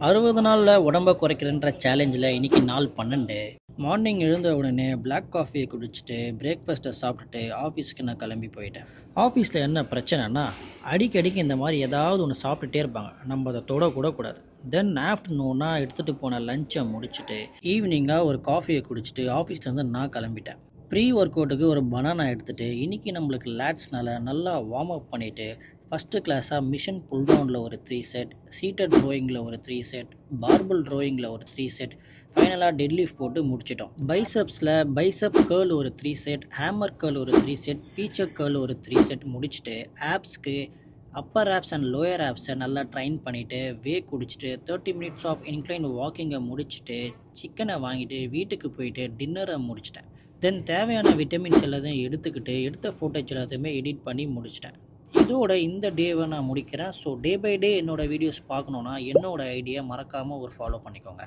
60 நாளில் உடம்பை குறைக்கிறன்ற சேலஞ்சில் இன்றைக்கி நாள் 12. மார்னிங் எழுந்த உடனே பிளாக் காஃபியை குடிச்சிட்டு பிரேக்ஃபாஸ்ட்டை சாப்பிட்டுட்டு ஆஃபீஸ்க்கு நான் கிளம்பி போயிட்டேன். ஆஃபீஸில் என்ன பிரச்சனைனா, அடிக்கடிக்கு இந்த மாதிரி ஏதாவது ஒன்று சாப்பிட்டுட்டே இருப்பாங்க. நம்ம அதை தொடக்கூட கூடாது. தென் ஆஃப்டர்நூனாக எடுத்துகிட்டு போன லஞ்சை முடிச்சுட்டு ஈவினிங்காக ஒரு காஃபியை குடிச்சிட்டு ஆஃபீஸ்லேருந்து நான் கிளம்பிட்டேன். ப்ரீ ஒர்க் அவுட்டுக்கு ஒரு பனானா எடுத்துகிட்டு இன்றைக்கி நம்மளுக்கு லேட்ஸ்னால் நல்லா வார்ம் அப் பண்ணிவிட்டு ஃபஸ்ட்டு கிளாஸாக மிஷின் புல் டவுனில் ஒரு 3 செட், சீட்டட் ரோயிங்கில் ஒரு 3 செட், பார்பல் ரோயிங்கில் ஒரு 3 செட், ஃபைனலாக டெட்லிஃப்ட் போட்டு முடிச்சிட்டோம். பைசப்ஸில் பைசப் கேர்ள் ஒரு 3 செட், ஹேமர் கேர்ள் ஒரு 3 செட், பீச்சர் கேர்ள் ஒரு 3 செட் முடிச்சுட்டு ஆப்ஸ்க்கு அப்பர் ஆப்ஸ் அண்ட் லோயர் ஆப்ஸை நல்லா ட்ரைன் பண்ணிவிட்டு குடிச்சிட்டு 30 மினிட்ஸ் ஆஃப் இன்க்ளைன் வாக்கிங்கை முடிச்சுட்டு சிக்கனை வாங்கிட்டு வீட்டுக்கு போயிட்டு டின்னரை முடிச்சிட்டேன். தென் தேவையான விட்டமின்ஸ் எல்லாத்தையும் எடுத்துக்கிட்டு எடுத்த ஃபோட்டோஸ் எல்லாத்தையுமே எடிட் பண்ணி முடிச்சிட்டேன். இதோட இந்த டேவை நான் முடிக்கிறேன். ஸோ டே பை டே என்னோடய வீடியோஸ் பார்க்கணுன்னா என்னோடய ஐடியா மறக்காமல் ஒரு ஃபாலோ பண்ணிக்கோங்க.